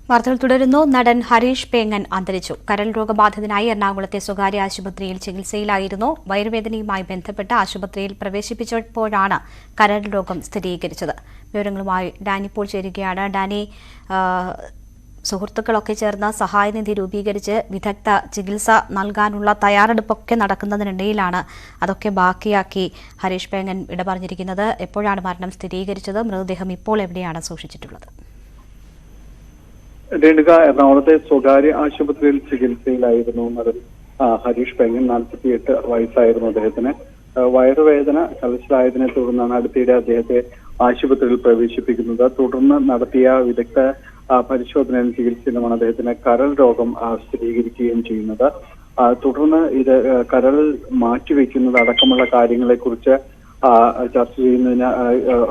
വാർത്തകൾ തുടരുന്നു. നടൻ ഹരീഷ് പേങ്ങൻ അന്തരിച്ചു. കരൾ രോഗബാധിതനായി എറണാകുളത്തെ സ്വകാര്യ ആശുപത്രിയിൽ ചികിത്സയിലായിരുന്നു. വയറുവേദനയുമായി ബന്ധപ്പെട്ട് ആശുപത്രിയിൽ പ്രവേശിപ്പിച്ചപ്പോഴാണ് കരൾ രോഗം സ്ഥിരീകരിച്ചത്. വിവരങ്ങളുമായി ഡാനി ഇപ്പോൾ ചേരുകയാണ്. ഡാനി, സുഹൃത്തുക്കളൊക്കെ ചേർന്ന് സഹായനിധി രൂപീകരിച്ച് വിദഗ്ധ ചികിത്സ നൽകാനുള്ള തയ്യാറെടുപ്പൊക്കെ നടക്കുന്നതിനിടയിലാണ് അതൊക്കെ ബാക്കിയാക്കി ഹരീഷ് പേങ്ങൻ വിട പറഞ്ഞിരിക്കുന്നത്. എപ്പോഴാണ് മരണം സ്ഥിരീകരിച്ചത്? മൃതദേഹം ഇപ്പോൾ എവിടെയാണ് സൂക്ഷിച്ചിട്ടുള്ളത്? രേണുക, എറണാകുളത്തെ സ്വകാര്യ ആശുപത്രിയിൽ ചികിത്സയിലായിരുന്നു നടൻ ഹരീഷ് പേങ്ങൻ. 48 വയസ്സായിരുന്നു അദ്ദേഹത്തിന്. വയറുവേദന കലശലായതിനെ തുടർന്നാണ് അടുത്തിടെ അദ്ദേഹത്തെ ആശുപത്രിയിൽ പ്രവേശിപ്പിക്കുന്നത്. തുടർന്ന് നടത്തിയ വിദഗ്ധ പരിശോധനയും ചികിത്സയിലുമാണ് അദ്ദേഹത്തിന് കരൾ രോഗം സ്ഥിരീകരിക്കുകയും ചെയ്യുന്നത്. തുടർന്ന് ഇത് കരൾ മാറ്റിവെക്കുന്നത് അടക്കമുള്ള കാര്യങ്ങളെ കുറിച്ച് ചർച്ച ചെയ്യുന്നതിന്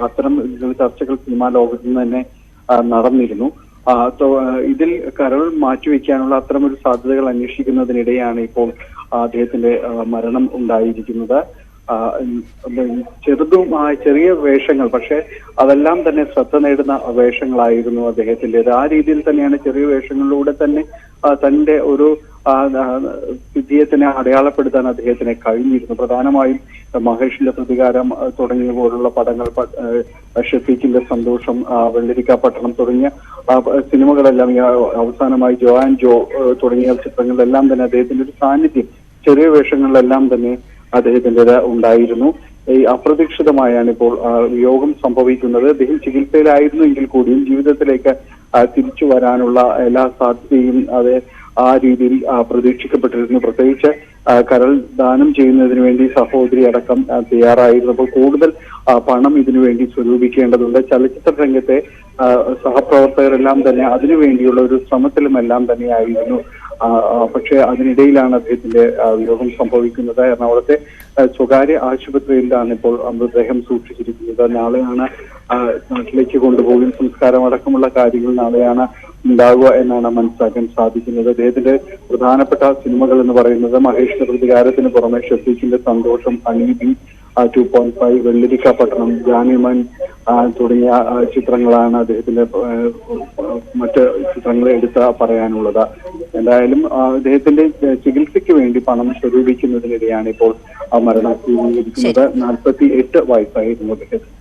അത്തരം ചർച്ചകൾ സിനിമാ ലോകത്ത് നിന്ന് തന്നെ നടന്നിരുന്നു. ഇതിൽ കരൾ മാറ്റിവെക്കാനുള്ള അത്തരമൊരു സാധ്യതകൾ അന്വേഷിക്കുന്നതിനിടെയാണ് ഇപ്പോൾ അദ്ദേഹത്തിന്റെ മരണം ഉണ്ടായിരിക്കുന്നത്. ചെറിയ വേഷങ്ങൾ, പക്ഷെ അതെല്ലാം തന്നെ ശ്രദ്ധ നേടുന്ന വേഷങ്ങളായിരുന്നു അദ്ദേഹത്തിൻ്റെത്. ആ രീതിയിൽ തന്നെയാണ് ചെറിയ വേഷങ്ങളിലൂടെ തന്നെ തന്റെ ഒരു വിജയത്തിനെ അടയാളപ്പെടുത്താൻ അദ്ദേഹത്തിന് കഴിഞ്ഞിരുന്നു. പ്രധാനമായും മഹേഷിന്റെ പ്രതികാരം തുടങ്ങിയ പോലുള്ള പടങ്ങൾ, ഷഫീഖിന്റെ സന്തോഷം, വെള്ളരിക്കാപട്ടണം തുടങ്ങിയ സിനിമകളെല്ലാം, അവസാനമായി ജോആൻ ജോ തുടങ്ങിയ ചിത്രങ്ങളിലെല്ലാം തന്നെ അദ്ദേഹത്തിന്റെ ഒരു സാന്നിധ്യം ചെറിയ വേഷങ്ങളിലെല്ലാം തന്നെ അദ്ദേഹത്തിൻ്റെത് ഉണ്ടായിരുന്നു. ഈ അപ്രതീക്ഷിതമായാണ് ഇപ്പോൾ വിയോഗം സംഭവിക്കുന്നത്. അദ്ദേഹം ചികിത്സയിലായിരുന്നു എങ്കിൽ കൂടിയും ജീവിതത്തിലേക്ക് തിരിച്ചു വരാനുള്ള എല്ലാ സാധ്യതയും അത് ആ രീതിയിൽ പ്രതീക്ഷിക്കപ്പെട്ടിരുന്നു. പ്രത്യേകിച്ച് കരൾ ദാനം ചെയ്യുന്നതിന് വേണ്ടി സഹോദരി അടക്കം തയ്യാറായിരുന്നു. അപ്പോൾ കൂടുതൽ പണം ഇതിനു വേണ്ടി സ്വരൂപിക്കേണ്ടതുണ്ട്. ചലച്ചിത്ര രംഗത്തെ സഹപ്രവർത്തകരെല്ലാം തന്നെ അതിനുവേണ്ടിയുള്ള ഒരു ശ്രമത്തിലുമെല്ലാം തന്നെയായിരുന്നു. പക്ഷെ അതിനിടയിലാണ് അദ്ദേഹത്തിന്റെ വിയോഗം സംഭവിക്കുന്നത്. എറണാകുളത്തെ സ്വകാര്യ ആശുപത്രിയിലാണ് ഇപ്പോൾ മൃതദേഹം സൂക്ഷിച്ചിരിക്കുന്നത്. നാളെയാണ് നാട്ടിലേക്ക് കൊണ്ടുപോകും. സംസ്കാരം അടക്കമുള്ള കാര്യങ്ങൾ നാളെയാണ് ഉണ്ടാകുക എന്നാണ് മനസ്സിലാക്കാൻ സാധിക്കുന്നത്. അദ്ദേഹത്തിന്റെ പ്രധാനപ്പെട്ട സിനിമകൾ എന്ന് പറയുന്നത് മഹേഷിന്റെ പ്രതികാരത്തിന് പുറമെ ഷഫീഖിന്റെ സന്തോഷം, അനീതി, 2.5, വെള്ളരിക്കാപട്ടണം, ജാനിമൻ തുടങ്ങിയ ചിത്രങ്ങളാണ് അദ്ദേഹത്തിന്റെ മറ്റ് ചിത്രങ്ങൾ എടുത്ത് പറയാനുള്ളത്. എന്തായാലും അദ്ദേഹത്തിന്റെ ചികിത്സയ്ക്ക് വേണ്ടി പണം സ്വരൂപിക്കുന്നതിനിടെയാണ് ഇപ്പോൾ മരണം സ്ഥിരീകരിക്കുന്നത്. 48 വയസ്സായിരുന്നു അദ്ദേഹത്തിന്.